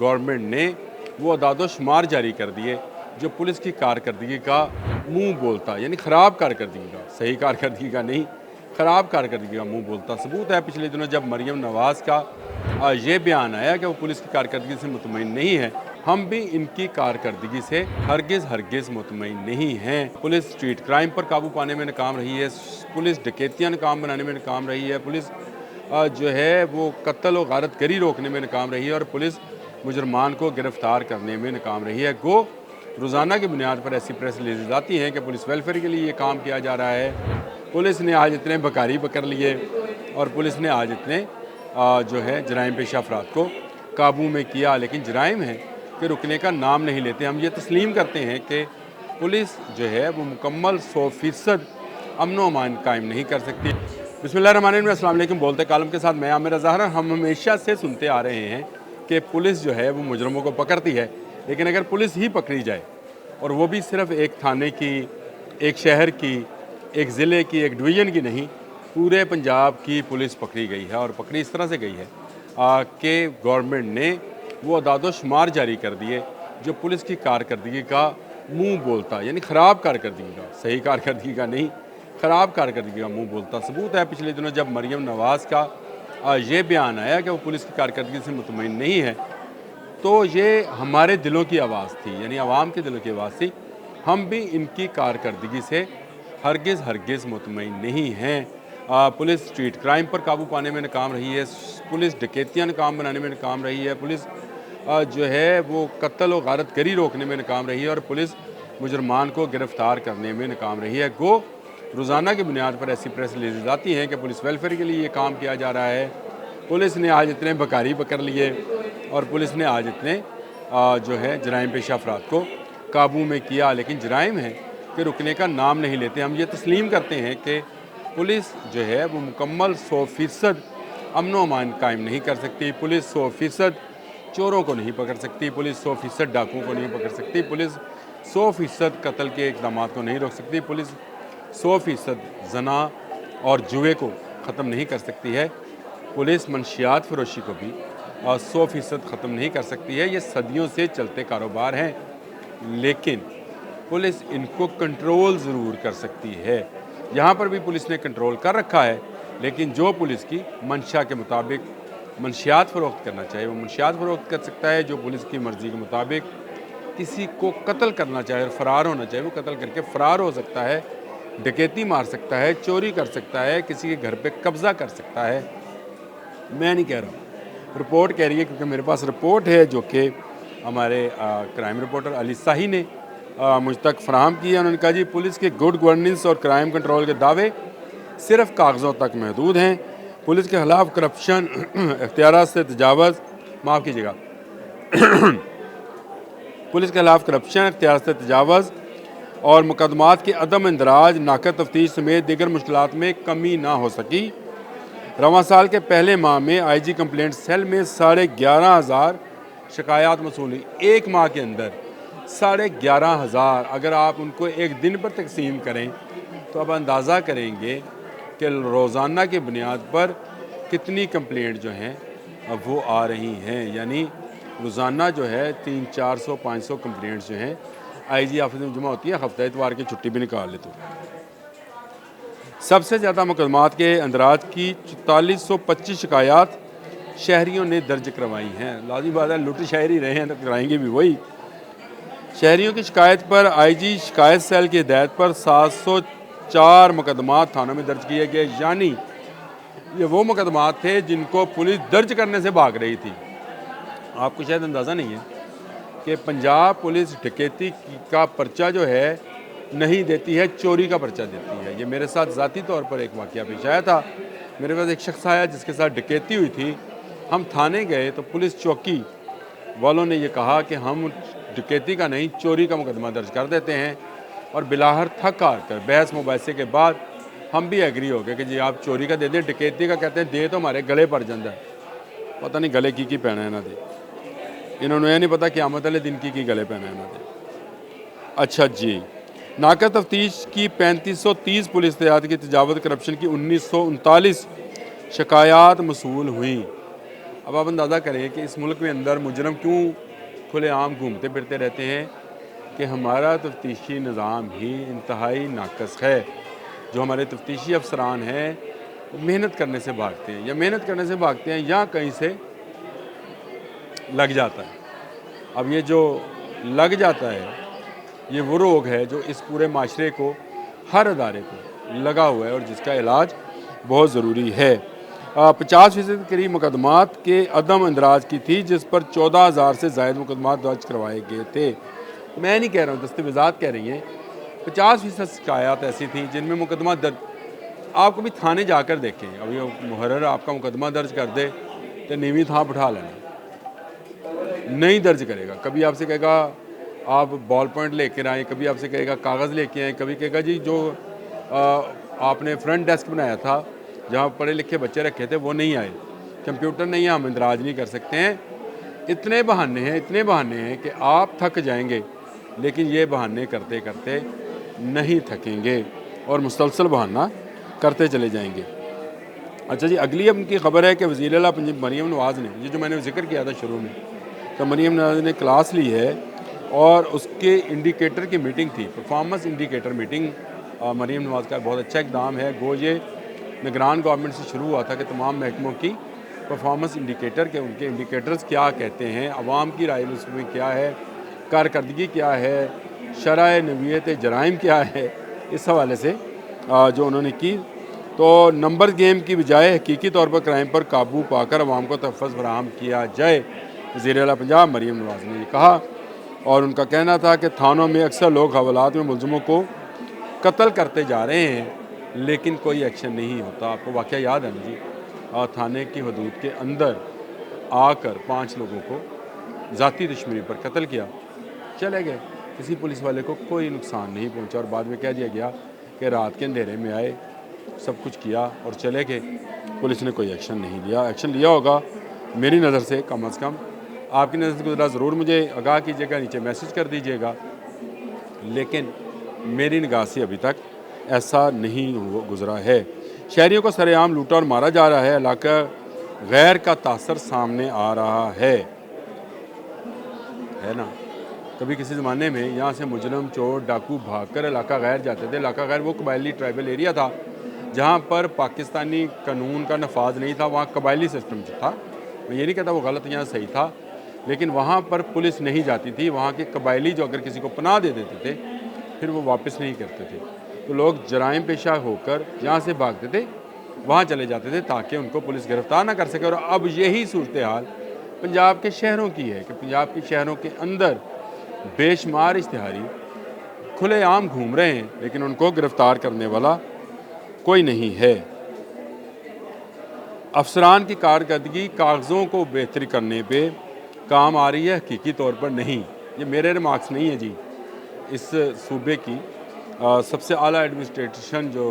Government ने वो अदाद-ओ-शुमार जारी कर दिए जो पुलिस की कारकर्दगी का मुंह बोलता, यानी ख़राब कारकर्दगी का, सही कारकर्दगी का नहीं, ख़राब कारकर्दगी का मुंह बोलता सबूत है। पिछले दिनों जब मरियम नवाज़ का ये बयान आया कि वो पुलिस की कारकर्दगी से मुतमईन नहीं है, हम भी इनकी कारकर्दगी से हरगिज़ मुतमईन नहीं हैं। पुलिस स्ट्रीट क्राइम पर काबू पाने में नाकाम रही है, पुलिस डकैतियाँ नाकाम बनाने में नाकाम रही है, पुलिस जो है वो कत्ल और गारतगरी रोकने में नाकाम रही है और पुलिस मुजरमान को गिरफ्तार करने में नाकाम रही है। गो रोज़ाना की बुनियाद पर ऐसी प्रेस रिलीज आती हैं कि पुलिस वेलफेयर के लिए ये काम किया जा रहा है, पुलिस ने आज इतने बकारी पकड़ लिए और पुलिस ने आज इतने जो है जराइम पेशा अफराद को काबू में किया, लेकिन जराइम है कि रुकने का नाम नहीं लेते। हम ये तस्लीम करते हैं कि पुलिस जो है वो मुकम्मल 100% अमन व अमान कायम नहीं कर सकती। बिस्मिल्लाहिर्रहमानिर्रहीम, अस्सलाम वालेकुम। बोलते कालम के साथ मैं आमिर ज़हरा। हम हमेशा से सुनते आ रहे हैं कि पुलिस जो है वो मुजरमों को पकड़ती है, लेकिन अगर पुलिस ही पकड़ी जाए और वो भी सिर्फ एक थाने की, एक शहर की, एक ज़िले की, एक डिवीज़न की नहीं, पूरे पंजाब की पुलिस पकड़ी गई है। और पकड़ी इस तरह से गई है कि गवर्नमेंट ने वो अदाद-ओ-शुमार जारी कर दिए जो पुलिस की कारकर्दगी का मुंह बोलता, यानी ख़राब कारकर्दगी का, सही कारकर्दगी का नहीं, ख़राब कारकर्दगी का मुंह बोलता सबूत है। पिछले दिनों जब मरियम नवाज़ का ये बयान आया कि वो पुलिस की कारकर्दगी से मुतमईन नहीं है, तो ये हमारे दिलों की आवाज़ थी, यानी आवाम के दिलों की आवाज़ थी। हम भी इनकी कारकर्दगी से हरगिज़ मुतमईन नहीं हैं। पुलिस स्ट्रीट क्राइम पर काबू पाने में नाकाम रही है, पुलिस डकैतियाँ नाकाम बनाने में नाकाम रही है, पुलिस जो है वो कत्ल और गारतगरी रोकने में नाकाम रही है और पुलिस मुजरमान को गिरफ्तार करने में नाकाम रही है। गो रोज़ाना की बुनियाद पर ऐसी प्रेस रिलीज आती हैं कि पुलिस वेलफेयर के लिए ये काम किया जा रहा है, पुलिस ने आज इतने बकारी पकड़ लिए और पुलिस ने आज इतने जो है जराइम पेशा अफराद को काबू में किया, लेकिन जराइम है कि रुकने का नाम नहीं लेते। हम ये तस्लीम करते हैं कि पुलिस जो है वो मुकम्मल 100% अमन व अमान कायम नहीं कर सकती, पुलिस 100% चोरों को नहीं पकड़ सकती, पुलिस 100% डाकुओं को नहीं पकड़ सकती, पुलिस 100% कत्ल के इक़दाम को नहीं रोक सकती, पुलिस 100% ज़ना और जुए को ख़त्म नहीं कर सकती है, पुलिस मंशियात फ़रोशी को भी 100% ख़त्म नहीं कर सकती है। ये सदियों से चलते कारोबार हैं, लेकिन पुलिस इनको कंट्रोल ज़रूर कर सकती है। यहाँ पर भी पुलिस ने कंट्रोल कर रखा है, लेकिन जो पुलिस की मंशा के मुताबिक मंशियात फ़रोख्त करना चाहिए वो मंशियात फ़रोख्त कर सकता है, जो पुलिस की मर्ज़ी के मुताबिक किसी को कत्ल करना चाहे और फ़रार होना चाहे वो कत्ल करके फ़रार हो सकता है, डकैती मार सकता है, चोरी कर सकता है, किसी के घर पे कब्ज़ा कर सकता है। मैं नहीं कह रहा हूँ, रिपोर्ट कह रही है, क्योंकि मेरे पास रिपोर्ट है जो कि हमारे क्राइम रिपोर्टर अली शाही ने मुझ तक फ़राहम की है। उन्होंने कहा जी पुलिस के गुड गवर्नेंस और क्राइम कंट्रोल के दावे सिर्फ कागज़ों तक महदूद हैं, पुलिस के ख़िलाफ़ करप्शन, इख्तियारात से तजावज़, माफ़ कीजिएगा पुलिस के ख़िलाफ़ करप्शन, इख्तियारात से तजावज़ और मुकदमात के अदम इंदराज, नाक़द तफ्तीश समेत दीगर मुश्किलात में कमी ना हो सकी। रवां साल के पहले माह में IG कंप्लेंट सेल में 11,500 शिकायत मसूल हुई। एक माह के अंदर 11,500, अगर आप उनको एक दिन पर तकसीम करें तो आप अंदाज़ा करेंगे कि रोज़ाना की बुनियाद पर कितनी कंप्लेंट जो हैं वो आ रही हैं। यानी रोज़ाना जो है 300-400-500 कंप्लेंट्स जो हैं IG ऑफिस में जमा होती है, हफ्ता इतवार की छुट्टी भी निकाल ले तो। सबसे ज़्यादा मुकदमात के अंदराज की 4425 शिकायत शहरियों ने दर्ज करवाई हैं। लाज़िम बात है, लुट शहरी रहे हैं तो कराएंगे भी वही। शहरियों की शिकायत पर IG शिकायत सेल की हिदायत पर 704 मुकदमात थानों में दर्ज किए गए, यानी ये वो मुकदमात थे जिनको पुलिस दर्ज करने से भाग रही थी। आपको शायद अंदाज़ा नहीं है कि पंजाब पुलिस डकैती का पर्चा जो है नहीं देती है, चोरी का पर्चा देती है। ये मेरे साथ ज़ाती तौर पर एक वाक़या पेश आया था। मेरे पास एक शख्स आया जिसके साथ डकैती हुई थी। हम थाने गए तो पुलिस चौकी वालों ने ये कहा कि हम डकैती का नहीं, चोरी का मुकदमा दर्ज कर देते हैं, और बिलाहर थक हार कर बहस मुबाहिसे के बाद हम भी एग्री हो गए कि जी आप चोरी का दे दें, डकैती का कहते हैं दे तो हमारे गले पड़ जाता है। पता नहीं गले की पैना है ना दे, इन्होंने ये नहीं पता क़यामत वाले दिन की गले पैना है ना दे। अच्छा जी, नाक़द तफ्तीश की 3530 पुलिस एहतियात की तजावज़ करप्शन की 1939 शिकायत मसूल हुई। اب آپ اندازہ کریں کہ اس ملک میں اندر مجرم کیوں کھلے عام گھومتے پھرتے رہتے ہیں کہ ہمارا تفتیشی نظام ہی انتہائی ناقص ہے. جو ہمارے تفتیشی افسران ہیں وہ محنت کرنے سے بھاگتے ہیں یا کہیں سے لگ جاتا ہے. اب یہ جو لگ جاتا ہے یہ وہ روگ ہے جو اس پورے معاشرے کو ہر ادارے کو لگا ہوا ہے اور جس کا علاج بہت ضروری ہے. 50% قریب مقدمات کے عدم اندراج کی تھی جس پر 14,000 سے زائد مقدمات درج کروائے گئے تھے. میں نہیں کہہ رہا ہوں، دستاویزات کہہ رہی ہیں 50% شکایات ایسی تھیں جن میں مقدمہ درج. آپ کو بھی تھانے جا کر دیکھیں، اب یہ محرر آپ کا مقدمہ درج کر دے تو نیوی تھان بٹھا لینا، نہیں درج کرے گا. کبھی آپ سے کہے گا آپ بال پوائنٹ لے کر آئیں، کبھی آپ سے کہے گا کاغذ لے کے آئیں، کبھی کہے گا جی جو آپ نے فرنٹ ڈیسک بنایا تھا جہاں پڑھے لکھے بچے رکھے تھے وہ نہیں آئے، کمپیوٹر نہیں ہے، ہم اندراج نہیں کر سکتے ہیں. اتنے بہانے ہیں کہ آپ تھک جائیں گے، لیکن یہ بہانے کرتے کرتے نہیں تھکیں گے اور مسلسل بہانہ کرتے چلے جائیں گے. اچھا جی، اگلی اب ان کی خبر ہے کہ وزیر اعلیٰ مریم نواز نے، یہ جو میں نے ذکر کیا تھا شروع میں، تو مریم نواز نے کلاس لی ہے اور اس کے انڈیکیٹر کی میٹنگ تھی، performance indicator meeting. Maryam Nawaz کا بہت اچھا اقدام ہے. گو یہ نگران گورنمنٹ سے شروع ہوا تھا کہ تمام محکموں کی پرفارمنس انڈیکیٹر کے ان کے انڈیکیٹرز کیا کہتے ہیں، عوام کی رائے اس میں کیا ہے، کارکردگی کیا ہے، شرح نوعیت جرائم کیا ہے، اس حوالے سے جو انہوں نے کی. تو نمبر گیم کی بجائے حقیقی طور پر کرائم پر قابو پا کر عوام کو تحفظ فراہم کیا جائے، وزیر اعلیٰ پنجاب مریم نواز نے یہ کہا. اور ان کا کہنا تھا کہ تھانوں میں اکثر لوگ حوالات میں ملزموں کو قتل کرتے جا رہے ہیں لیکن کوئی ایکشن نہیں ہوتا. آپ کو واقعہ یاد ہے نا جی، تھانے کی حدود کے اندر آ کر 5 لوگوں کو ذاتی دشمنی پر قتل کیا، چلے گئے، کسی پولیس والے کو کوئی نقصان نہیں پہنچا اور بعد میں کہہ دیا گیا کہ رات کے اندھیرے میں آئے، سب کچھ کیا اور چلے گئے. پولیس نے کوئی ایکشن نہیں لیا. ایکشن لیا ہوگا میری نظر سے کم از کم، آپ کی نظر سے گزرا ضرور مجھے آگاہ کیجیے گا، نیچے میسج کر دیجیے گا، لیکن میری نگاہ سے ابھی تک ایسا نہیں گزرا ہے. شہریوں کو سرے عام لوٹا اور مارا جا رہا ہے، علاقہ غیر کا تاثر سامنے آ رہا ہے نا. کبھی کسی زمانے میں یہاں سے مجرم چور ڈاکو بھاگ کر علاقہ غیر جاتے تھے. علاقہ غیر وہ قبائلی ٹرائبل ایریا تھا جہاں پر پاکستانی قانون کا نفاذ نہیں تھا، وہاں قبائلی سسٹم تھا. میں یہ نہیں کہتا وہ غلط یا صحیح تھا، لیکن وہاں پر پولیس نہیں جاتی تھی. وہاں کے قبائلی جو اگر کسی کو پناہ دے دیتے تھے پھر وہ واپس نہیں کرتے تھے، تو لوگ جرائم پیشہ ہو کر جہاں سے بھاگتے تھے وہاں چلے جاتے تھے تاکہ ان کو پولیس گرفتار نہ کر سکے. اور اب یہی صورتحال پنجاب کے شہروں کی ہے کہ پنجاب کے شہروں کے اندر بے شمار اشتہاری کھلے عام گھوم رہے ہیں لیکن ان کو گرفتار کرنے والا کوئی نہیں ہے. افسران کی کارکردگی کاغذوں کو بہتر کرنے پہ کام آ رہی ہے، حقیقی طور پر نہیں. یہ میرے ریمارکس نہیں ہے جی، اس صوبے کی سب سے اعلیٰ ایڈمنسٹریشن جو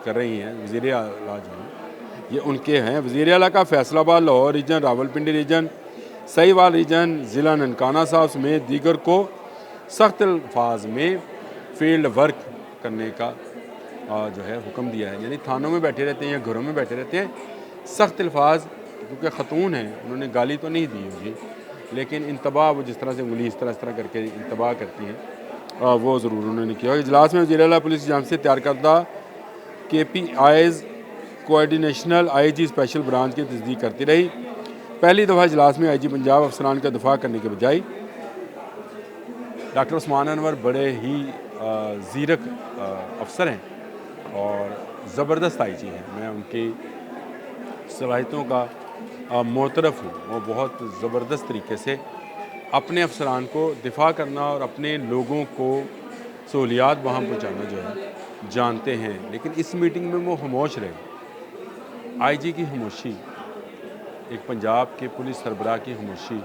کر رہی ہیں وزیر اعلیٰ جو ہیں یہ ان کے ہیں. وزیر اعلیٰ کا فیصل آباد، Lahore region, Rawalpindi region, Sahiwal region, ضلع ننکانہ صاحب سمیت دیگر کو سخت الفاظ میں فیلڈ ورک کرنے کا جو ہے حکم دیا ہے. یعنی تھانوں میں بیٹھے رہتے ہیں یا گھروں میں بیٹھے رہتے ہیں، سخت الفاظ، کیونکہ خاتون ہیں انہوں نے گالی تو نہیں دی ہوگی لیکن انتباہ وہ جس طرح سے انگلی اس طرح کر کے انتباہ کرتی ہیں وہ ضرور انہوں نے کیا. اجلاس میں وزیر اعلیٰ پولیس جانب سے تیار کردہ KPIs کوآرڈینیشنل IG اسپیشل برانچ کی تصدیق کرتی رہی. پہلی دفعہ اجلاس میں IG پنجاب افسران کا دفاع کرنے کے بجائے ڈاکٹر عثمان انور بڑے ہی زیرک افسر ہیں اور زبردست IG ہیں. میں ان کی صلاحیتوں کا معترف ہوں. وہ بہت زبردست طریقے سے اپنے افسران کو دفاع کرنا اور اپنے لوگوں کو سہولیات وہاں پہنچانا جو ہے جانتے ہیں. لیکن اس میٹنگ میں وہ خاموش رہے. IG کی خاموشی، ایک پنجاب کے پولیس سربراہ کی خاموشی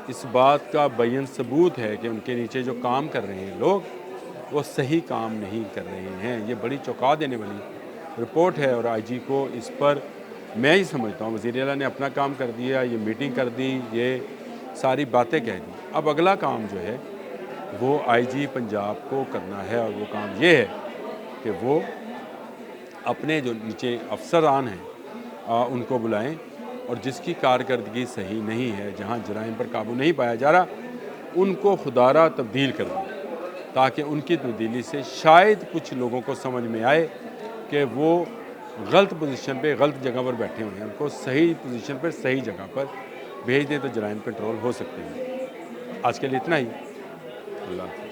اس بات کا بیان ثبوت ہے کہ ان کے نیچے جو کام کر رہے ہیں لوگ وہ صحیح کام نہیں کر رہے ہیں. یہ بڑی چونکا دینے والی رپورٹ ہے اور IG کو اس پر میں ہی سمجھتا ہوں وزیر اعلیٰ نے اپنا کام کر دیا، یہ میٹنگ کر دی، یہ ساری باتیں کہہ دی. اب اگلا کام جو ہے وہ IG پنجاب کو کرنا ہے اور وہ کام یہ ہے کہ وہ اپنے جو نیچے افسران ہیں ان کو بلائیں اور جس کی کارکردگی صحیح نہیں ہے، جہاں جرائم پر قابو نہیں پایا جا رہا، ان کو خدارہ تبدیل کر دیں تاکہ ان کی تبدیلی سے شاید کچھ لوگوں کو سمجھ میں آئے کہ وہ غلط پوزیشن پہ غلط جگہ پر بیٹھے ہوئے ہیں، ان کو صحیح پوزیشن پر صحیح جگہ پر بھیج دیں تو جرائم کنٹرول ہو سکتے ہیں۔ آج کے لیے اتنا ہی۔ اللہ